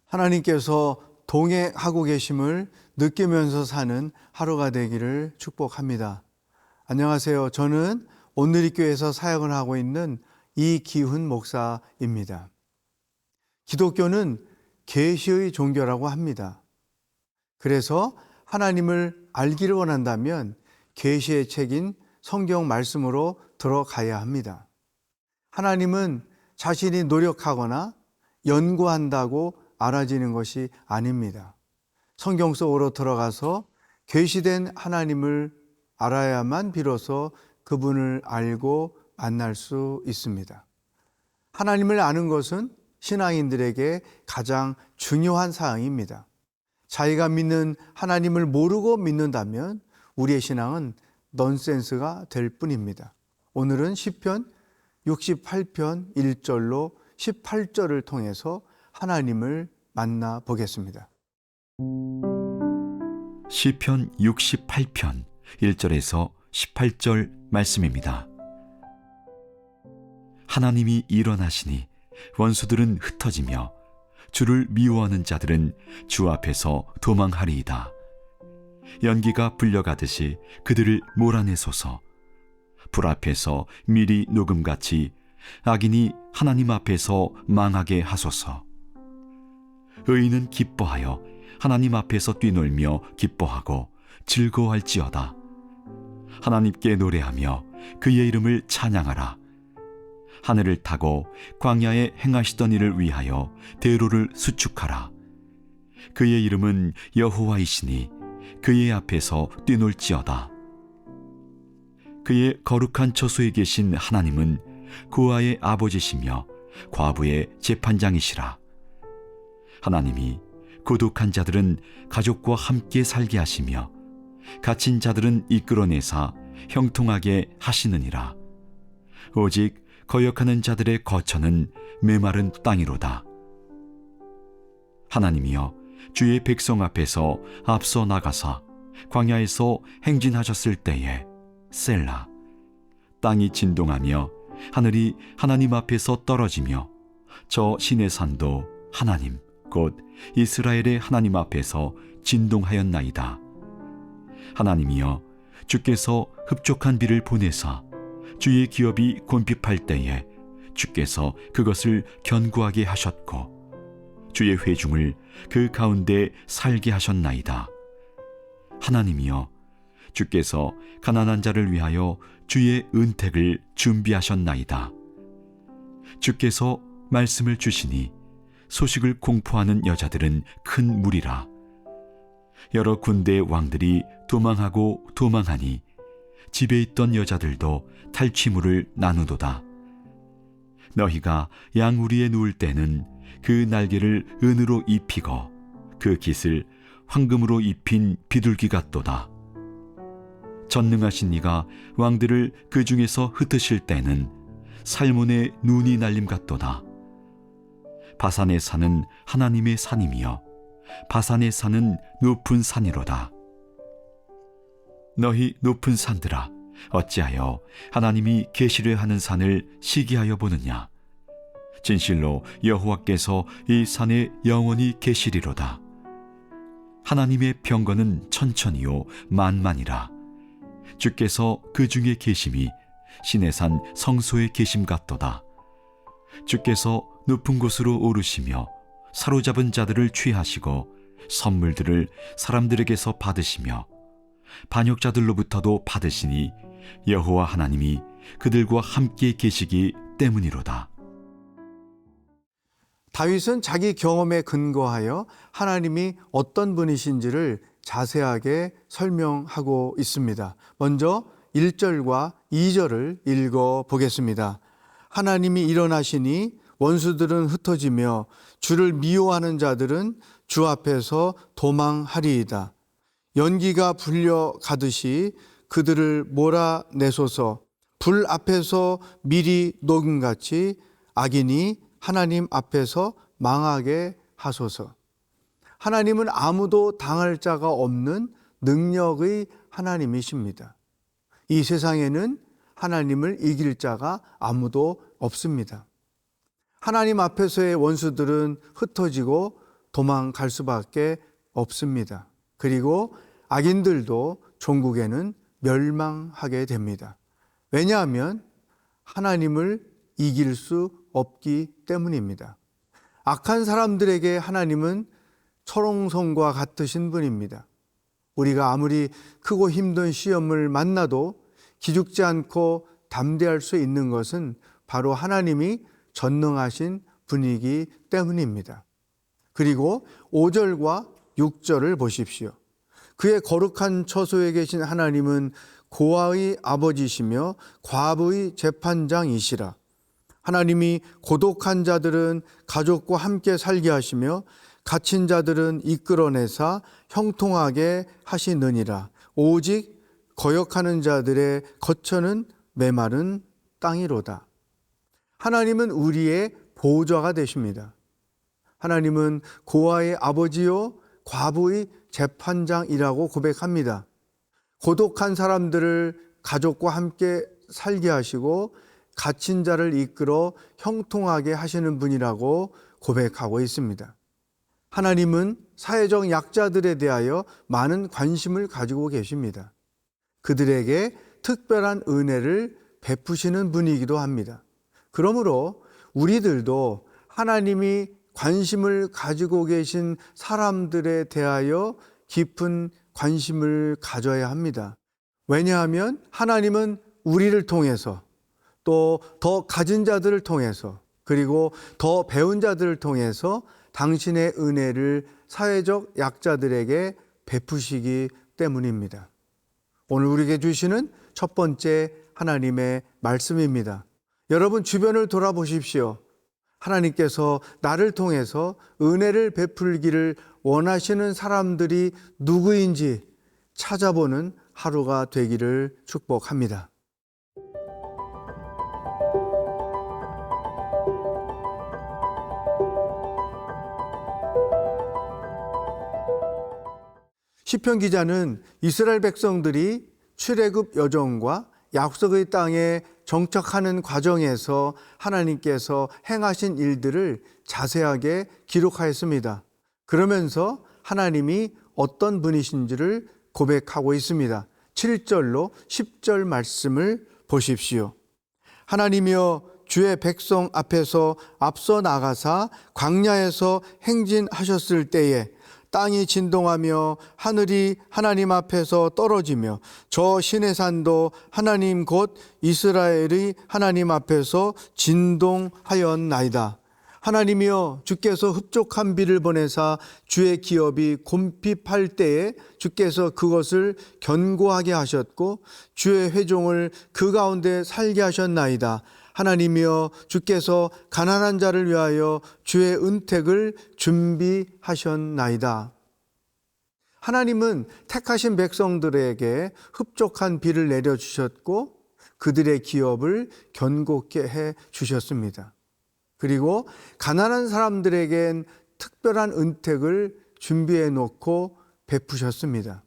하나님께서 동행하고 계심을 느끼면서 사는 하루가 되기를 축복합니다. 안녕하세요. 저는 온누리교회에서 사역을 하고 있는 이기훈 목사입니다. 기독교는 계시의 종교라고 합니다. 그래서 하나님을 알기를 원한다면 계시의 책인 성경 말씀으로 들어가야 합니다. 하나님은 자신이 노력하거나 연구한다고 알아지는 것이 아닙니다. 성경 속으로 들어가서 계시된 하나님을 알아야만 비로소 그분을 알고 만날 수 있습니다. 하나님을 아는 것은 신앙인들에게 가장 중요한 사항입니다. 자기가 믿는 하나님을 모르고 믿는다면 우리의 신앙은 넌센스가 될 뿐입니다. 오늘은 시편 68편 1절로 18절을 통해서 하나님을 만나 보겠습니다. 시편 68편 1절에서 18절 말씀입니다. 하나님이 일어나시니 원수들은 흩어지며 주를 미워하는 자들은 주 앞에서 도망하리이다. 연기가 불려가듯이 그들을 몰아내소서. 불 앞에서 밀이 녹음같이 악인이 하나님 앞에서 망하게 하소서. 의인은 기뻐하여 하나님 앞에서 뛰놀며 기뻐하고 즐거워할지어다. 하나님께 노래하며 그의 이름을 찬양하라. 하늘을 타고 광야에 행하시던 일을 위하여 대로를 수축하라. 그의 이름은 여호와이시니 그의 앞에서 뛰놀지어다. 그의 거룩한 처소에 계신 하나님은 고아의 아버지시며 과부의 재판장이시라. 하나님이 고독한 자들은 가족과 함께 살게 하시며 갇힌 자들은 이끌어내사 형통하게 하시느니라. 오직 거역하는 자들의 거처는 메마른 땅이로다. 하나님이여, 주의 백성 앞에서 앞서 나가사 광야에서 행진하셨을 때에 셀라. 땅이 진동하며 하늘이 하나님 앞에서 떨어지며 저 시내 산도 하나님 곧 이스라엘의 하나님 앞에서 진동하였나이다. 하나님이여, 주께서 흡족한 비를 보내사 주의 기업이 곤핍할 때에 주께서 그것을 견고하게 하셨고 주의 회중을 그 가운데 살게 하셨나이다. 하나님이여, 주께서 가난한 자를 위하여 주의 은택을 준비하셨나이다. 주께서 말씀을 주시니 소식을 공포하는 여자들은 큰 무리라. 여러 군대의 왕들이 도망하고 도망하니 집에 있던 여자들도 탈취물을 나누도다. 너희가 양우리에 누울 때는 그 날개를 은으로 입히고 그 깃을 황금으로 입힌 비둘기 같도다. 전능하신 이가 왕들을 그 중에서 흩으실 때는 살몬의 눈이 날림 같도다. 바산의 산은 하나님의 산이며 바산의 산은 높은 산이로다. 너희 높은 산들아, 어찌하여 하나님이 계시를 하는 산을 시기하여 보느냐. 진실로 여호와께서 이 산에 영원히 계시리로다. 하나님의 병거는 천천히요 만만이라. 주께서 그 중에 계심이 시내산 성소에 계심 같도다. 주께서 높은 곳으로 오르시며 사로잡은 자들을 취하시고 선물들을 사람들에게서 받으시며 반역자들로부터도 받으시니 여호와 하나님이 그들과 함께 계시기 때문이로다. 다윗은 자기 경험에 근거하여 하나님이 어떤 분이신지를 자세하게 설명하고 있습니다. 먼저 1절과 2절을 읽어 보겠습니다. 하나님이 일어나시니 원수들은 흩어지며 주를 미워하는 자들은 주 앞에서 도망하리이다. 연기가 불려가듯이 그들을 몰아내소서. 불 앞에서 밀이 녹음같이 악인이 하나님 앞에서 망하게 하소서. 하나님은 아무도 당할 자가 없는 능력의 하나님이십니다. 이 세상에는 하나님을 이길 자가 아무도 없습니다. 하나님 앞에서의 원수들은 흩어지고 도망갈 수밖에 없습니다. 그리고 악인들도 종국에는 멸망하게 됩니다. 왜냐하면 하나님을 이길 수 없기 때문입니다. 악한 사람들에게 하나님은 철옹성과 같으신 분입니다. 우리가 아무리 크고 힘든 시험을 만나도 기죽지 않고 담대할 수 있는 것은 바로 하나님이 전능하신 분이기 때문입니다. 그리고 5절과 6절을 보십시오. 그의 거룩한 처소에 계신 하나님은 고아의 아버지시며 과부의 재판장이시라. 하나님이 고독한 자들은 가족과 함께 살게 하시며 갇힌 자들은 이끌어내사 형통하게 하시느니라. 오직 거역하는 자들의 거처는 메마른 땅이로다. 하나님은 우리의 보호자가 되십니다. 하나님은 고아의 아버지요 과부의 재판장이라고 고백합니다. 고독한 사람들을 가족과 함께 살게 하시고 갇힌 자를 이끌어 형통하게 하시는 분이라고 고백하고 있습니다. 하나님은 사회적 약자들에 대하여 많은 관심을 가지고 계십니다. 그들에게 특별한 은혜를 베푸시는 분이기도 합니다. 그러므로 우리들도 하나님이 관심을 가지고 계신 사람들에 대하여 깊은 관심을 가져야 합니다. 왜냐하면 하나님은 우리를 통해서 또 더 가진 자들을 통해서 그리고 더 배운 자들을 통해서 당신의 은혜를 사회적 약자들에게 베푸시기 때문입니다. 오늘 우리에게 주시는 첫 번째 하나님의 말씀입니다. 여러분 주변을 돌아보십시오. 하나님께서 나를 통해서 은혜를 베풀기를 원하시는 사람들이 누구인지 찾아보는 하루가 되기를 축복합니다. 시편 기자는 이스라엘 백성들이 출애굽 여정과 약속의 땅에 정착하는 과정에서 하나님께서 행하신 일들을 자세하게 기록하였습니다. 그러면서 하나님이 어떤 분이신지를 고백하고 있습니다. 7절로 10절 말씀을 보십시오. 하나님이여 주의 백성 앞에서 앞서 나가사 광야에서 행진하셨을 때에 땅이 진동하며 하늘이 하나님 앞에서 떨어지며 저 시내산도 하나님 곧 이스라엘의 하나님 앞에서 진동하였나이다. 하나님이여 주께서 흡족한 비를 보내사 주의 기업이 곰핍할 때에 주께서 그것을 견고하게 하셨고 주의 회종을 그 가운데 살게 하셨나이다. 하나님이여 주께서 가난한 자를 위하여 주의 은택을 준비하셨나이다. 하나님은 택하신 백성들에게 흡족한 비를 내려주셨고 그들의 기업을 견고케 해 주셨습니다. 그리고 가난한 사람들에겐 특별한 은택을 준비해 놓고 베푸셨습니다.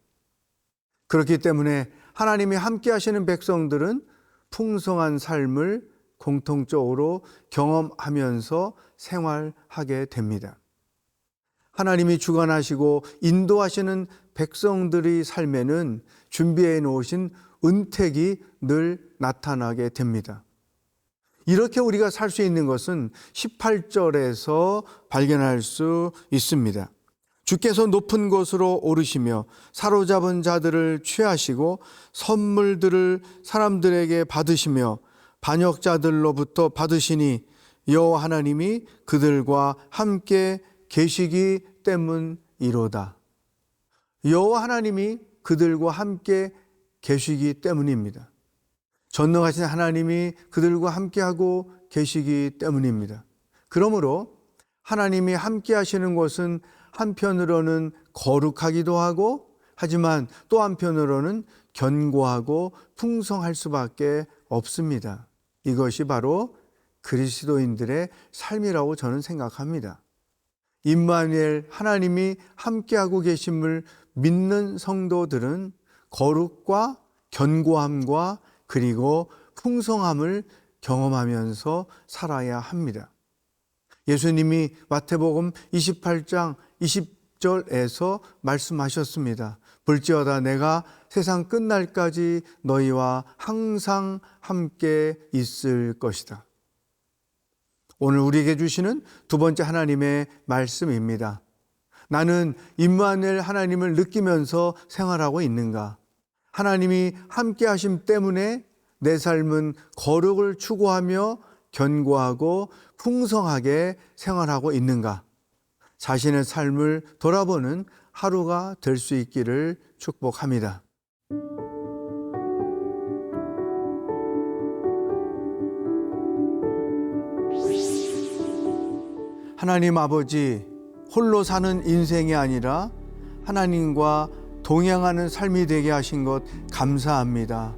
그렇기 때문에 하나님이 함께 하시는 백성들은 풍성한 삶을 공통적으로 경험하면서 생활하게 됩니다. 하나님이 주관하시고 인도하시는 백성들의 삶에는 준비해 놓으신 은택이 늘 나타나게 됩니다. 이렇게 우리가 살 수 있는 것은 18절에서 발견할 수 있습니다. 주께서 높은 곳으로 오르시며 사로잡은 자들을 취하시고 선물들을 사람들에게 받으시며 반역자들로부터 받으시니 여호와 하나님이 그들과 함께 계시기 때문이로다. 여호와 하나님이 그들과 함께 계시기 때문입니다. 전능하신 하나님이 그들과 함께하고 계시기 때문입니다. 그러므로 하나님이 함께 하시는 것은 한편으로는 거룩하기도 하고 하지만 또 한편으로는 견고하고 풍성할 수밖에 없습니다. 이것이 바로 그리스도인들의 삶이라고 저는 생각합니다. 임마누엘 하나님이 함께하고 계심을 믿는 성도들은 거룩과 견고함과 그리고 풍성함을 경험하면서 살아야 합니다. 예수님이 마태복음 28장 20절에서 말씀하셨습니다. 볼지어다 내가 세상 끝날까지 너희와 항상 함께 있을 것이다. 오늘 우리에게 주시는 두 번째 하나님의 말씀입니다. 나는 임마누엘 하나님을 느끼면서 생활하고 있는가? 하나님이 함께 하심 때문에 내 삶은 거룩을 추구하며 견고하고 풍성하게 생활하고 있는가? 자신의 삶을 돌아보는 하루가 될 수 있기를 축복합니다. 하나님 아버지, 홀로 사는 인생이 아니라 하나님과 동행하는 삶이 되게 하신 것 감사합니다.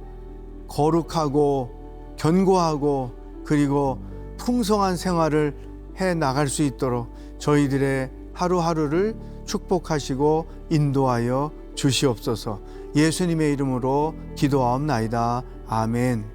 거룩하고 견고하고 그리고 풍성한 생활을 해 나갈 수 있도록 저희들의 하루하루를 축복하시고 인도하여 주시옵소서. 예수님의 이름으로 기도하옵나이다. 아멘.